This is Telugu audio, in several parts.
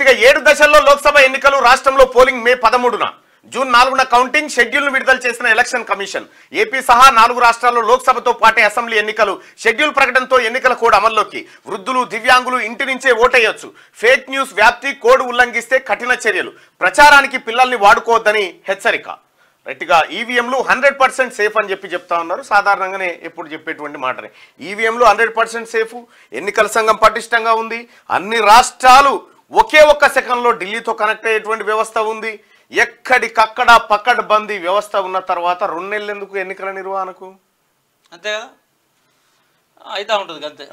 రైట్ గా 7 దశల్లో లోక్సభ ఎన్నికలు రాష్ట్రంలో పోలింగ్ మే 13న జూన్ 4న కౌంటింగ్ షెడ్యూల్ విడుదల చేసిన ఎలక్షన్ కమిషన్ ఏపీ సహా 4 రాష్ట్రాల్లో లోక్సభతో పాటే అసెంబ్లీ ఎన్నికలు షెడ్యూల్ ప్రకటనతో ఎన్నికల కోడ్ అమల్లోకి వృద్ధులు దివ్యాంగులు ఇంటి నుంచే ఓటేయొచ్చు ఫేక్ న్యూస్ వ్యాప్తి కోడ్ ఉల్లంఘిస్తే కఠిన చర్యలు ప్రచారానికి పిల్లల్ని వాడుకోవద్దని హెచ్చరిక రైట్ గా ఈవీఎంలు 100% సేఫ్ అని చెప్తా ఉన్నారు సాధారణంగానే ఎప్పుడు చెప్పేటువంటి మాటనే ఈవీఎంలు 100% సేఫ్ ఎన్నికల సంఘం పటిష్టంగా ఉంది అన్ని రాష్ట్రాలు ఒకే ఒక్క సెకండ్లో ఢిల్లీతో కనెక్ట్ అయ్యేటువంటి వ్యవస్థ ఉంది ఎక్కడికక్కడ పకడ్బందీ వ్యవస్థ ఉన్న తర్వాత 2 నెలలు ఎందుకు ఎన్నికల నిర్వహణకు అంతే కదా అయితా ఉంటుంది అంతే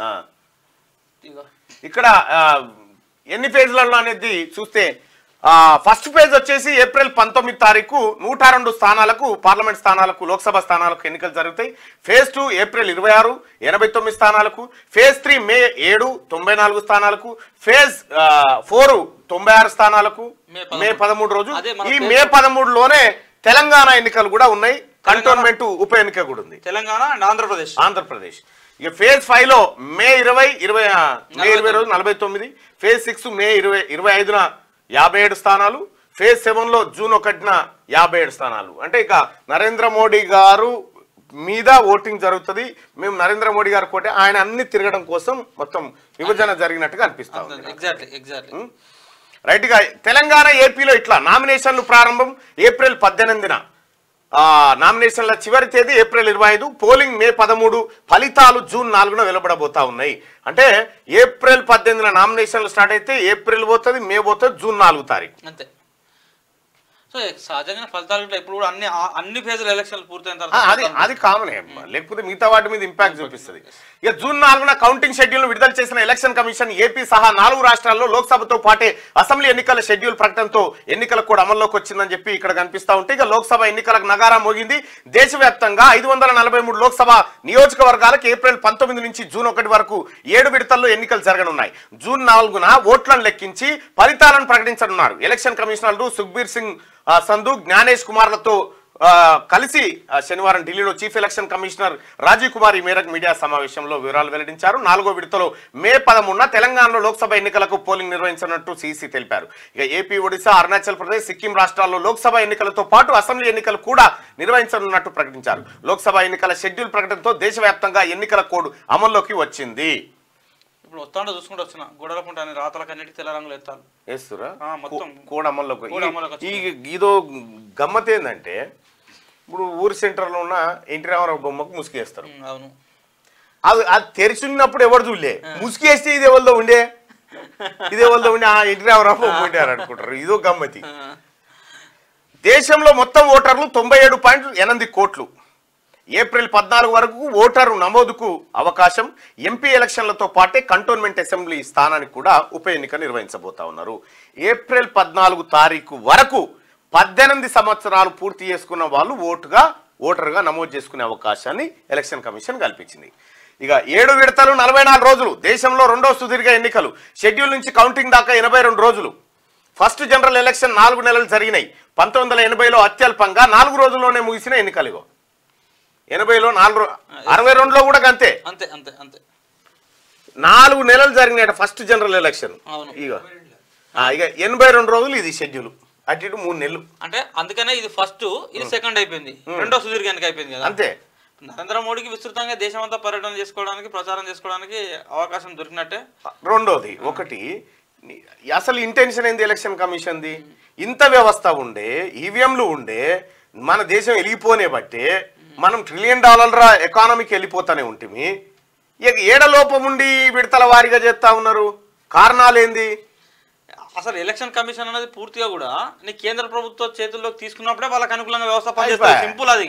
ఇక్కడ ఎన్ని ఫేజ్లలో అనేది చూస్తే ఫస్ట్ ఫేజ్ వచ్చేసి ఏప్రిల్ 19 తారీఖు 102 స్థానాలకు పార్లమెంట్ స్థానాలకు లోక్సభ స్థానాలకు ఎన్నికలు జరుగుతాయి ఫేజ్ 2 ఏప్రిల్ 26 89 స్థానాలకు ఫేజ్ 3 మే 7 94 స్థానాలకు ఫేజ్ 4 96 స్థానాలకు మే 13 రోజు ఈ మే 13లోనే తెలంగాణ ఎన్నికలు కూడా ఉన్నాయి కంటోన్మెంట్ ఉప ఎన్నిక కూడా ఉంది తెలంగాణ అండ్ ఆంధ్రప్రదేశ్ ఇక ఫేజ్ 5 లో మే 20 రోజు 49 ఫేజ్ 6 మే 25న 57 స్థానాలు ఫేజ్ 7లో జూన్ 1న 57 స్థానాలు అంటే ఇక నరేంద్ర మోడీ గారు మీద ఓటింగ్ జరుగుతుంది మేము నరేంద్ర మోడీ గారు కోటే ఆయన అన్ని తిరగడం కోసం మొత్తం విభజన జరిగినట్టుగా అనిపిస్తా ఉంది ఎగ్జాక్ట్లీ రైట్ గా తెలంగాణ ఏపీలో ఇట్లా నామినేషన్లు ప్రారంభం ఏప్రిల్ 18న నామినేషన్ల చివరి తేదీ ఏప్రిల్ 25 పోలింగ్ మే 13 ఫలితాలు జూన్ 4న వెలువడబోతా ఉన్నాయి అంటే ఏప్రిల్ 18న నామినేషన్లు స్టార్ట్ అయితే ఏప్రిల్ పోతుంది మే పోతుంది జూన్ 4 తారీఖు అంతే సో సహజంగా ఫలితాలు ఇప్పుడు కూడా అన్ని ఫేజ్ల ఎలక్షన్లు పూర్తయిన తర్వాత అది కామన్ లేకపోతే మిగతా వాటి మీద ఇంపాక్ట్ చూపిస్తుంది ఇక జూన్ 4న కౌంటింగ్ షెడ్యూల్ విడుదల చేసిన ఎలక్షన్ కమిషన్ ఏపీ సహా 4 రాష్ట్రాల్లో లోక్సభతో పాటే అసెంబ్లీ ఎన్నికల షెడ్యూల్ ప్రకటనతో ఎన్నికలకు కూడా అమల్లోకి వచ్చిందని చెప్పి ఇక్కడ కనిపిస్తా ఉంటే ఇక లోక్సభ ఎన్నికలకు నగారా మోగింది దేశవ్యాప్తంగా 543 లోక్సభ నియోజకవర్గాలకు ఏప్రిల్ 19 నుంచి జూన్ 1 వరకు 7 విడతల్లో ఎన్నికలు జరగనున్నాయి జూన్ 4న ఓట్లను లెక్కించి ఫలితాలను ప్రకటించనున్నారు ఎలక్షన్ కమిషనర్లు సుఖ్బీర్ సింగ్ సంధు జ్ఞానేష్ కుమార్లతో కలిసి శనివారం ఢిల్లీలో chief election commissioner Rajiv Kumar ఈ మేరకు మీడియా సమావేశంలో వివరాలు వెల్లడించారు 4వ విడతలో మే 13న తెలంగాణలో లోక్సభ ఎన్నికలకు పోలింగ్ నిర్వహించనున్నట్టు సీసీ తెలిపారు ఇక ఏపీ ఒడిశా అరుణాచల్ ప్రదేశ్ సిక్కిం రాష్ట్రాల్లో లోక్సభ ఎన్నికలతో పాటు అసెంబ్లీ ఎన్నికలు కూడా నిర్వహించనున్నట్టు ప్రకటించారు లోక్సభ ఎన్నికల షెడ్యూల్ ప్రకటనతో దేశవ్యాప్తంగా ఎన్నికల కోడ్ అమల్లోకి వచ్చింది ఇప్పుడు వస్తాంటే చూసుకుంటూ వచ్చిన గొడవలకుంటా రాతలకు అన్నిటికీ తెల్ల రంగులు ఎత్తాను వేస్తురా మొత్తం కోడ్ అమల్లోకి ఇదో గమ్మత్ ఏంటంటే ఇప్పుడు ఊరి సెంటర్లో ఉన్న ఎన్టీ రామారావు బొమ్మకు ముసుగేస్తారు అవును అది తెరిచున్నప్పుడు ఎవరు చూడలే ముసుగేస్తే ఇది ఎవరిదో ఉండే ఎన్టీ రామారావు బొమ్మ పెట్టారు అనుకుంటారు ఇదో గమ్మతి దేశంలో మొత్తం ఓటర్లు 97.8 కోట్లు ఏప్రిల్ 14 వరకు ఓటరు నమోదుకు అవకాశం ఎంపీ ఎలక్షన్లతో పాటే కంటోన్మెంట్ అసెంబ్లీ స్థానానికి కూడా ఉప ఎన్నిక నిర్వహించబోతా ఉన్నారు ఏప్రిల్ 14 తారీఖు వరకు 18 సంవత్సరాలు పూర్తి చేసుకున్న వాళ్ళు ఓటరుగా నమోదు చేసుకునే అవకాశాన్ని ఎలక్షన్ కమిషన్ కల్పించింది ఇక 7 విడతలు 44 రోజులు దేశంలో 2వ సుదీర్ఘ ఎన్నికలు షెడ్యూల్ నుంచి కౌంటింగ్ దాకా 82 రోజులు ఫస్ట్ జనరల్ ఎలక్షన్ 4 నెలలు జరిగినాయి 1980లో అత్యల్పంగా 4 రోజుల్లోనే ముగిసిన ఎన్నికలు 80లో 62లో కూడా అంతే 4 నెలలు జరిగినాయి ఫస్ట్ జనరల్ ఎలక్షన్ ఇక 82 రోజులు ఇది షెడ్యూల్ అటు ఇటు 3 నెలలు అంటే అందుకనే ఇది ఫస్ట్ ఇది సెకండ్ అయిపోయింది రెండో సుదీర్ఘ ఎన్నిక అయిపోయింది కదా అంతే నరేంద్ర మోడీకి విస్తృతంగా దేశమంతా పర్యటన చేసుకోవడానికి ప్రచారం చేసుకోవడానికి అవకాశం దొరికినట్టే రెండోది ఒకటి అసలు ఇంటెన్షన్ ఏంది ఎలక్షన్ కమిషన్ది ఇంత వ్యవస్థ ఉండే ఈవీఎంలు ఉండే మన దేశం వెలిగిపోనే బట్టే మనం $1 ట్రిలియన్ ఎకానమీకి వెళ్ళిపోతానే ఉంటుంది ఏడలోపం ఉండి విడతల వారీగా చేస్తా ఉన్నారు కారణాలు ఏంది అసలు ఎలక్షన్ కమిషన్ అనేది పూర్తిగా కూడా నీ కేంద్ర ప్రభుత్వ చేతుల్లోకి తీసుకున్నప్పుడే వాళ్ళకి అనుకూలంగా వ్యవస్థ పనిచేస్తుంది సింపుల్ అది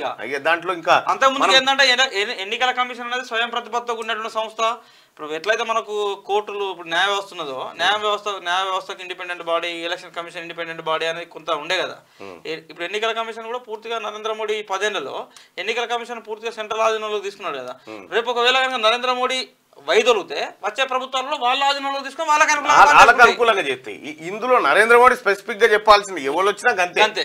దాంట్లో ఇంకా అంతకుముందు ఏంటంటే ఎన్నికల కమిషన్ అనేది స్వయం ప్రతిపత్తితో ఉన్నటువంటి సంస్థ ఇప్పుడు ఎట్లయితే మనకు కోర్టులు ఇప్పుడు న్యాయ వ్యవస్థ ఉన్నదో న్యాయ వ్యవస్థకు independent body election commission independent body అనేది కొంత ఉండే కదా ఇప్పుడు ఎన్నికల కమిషన్ కూడా పూర్తిగా నరేంద్ర మోడీ 10 ఏళ్లలో ఎన్నికల కమిషన్ పూర్తిగా సెంట్రల్ ఆధీనంలోకి తీసుకున్నాడు కదా రేపు ఒకవేళ కనుక నరేంద్ర మోడీ వైదొలిగితే వచ్చే ప్రభుత్వాల్లో వాళ్ళ ఆధీనంలో తీసుకొని వాళ్ళకి అనుకూలంగా చేస్తాయి ఇందులో నరేంద్ర మోడీ స్పెసిఫిక్ గా చెప్పాల్సింది ఎవరు వచ్చినా అంతే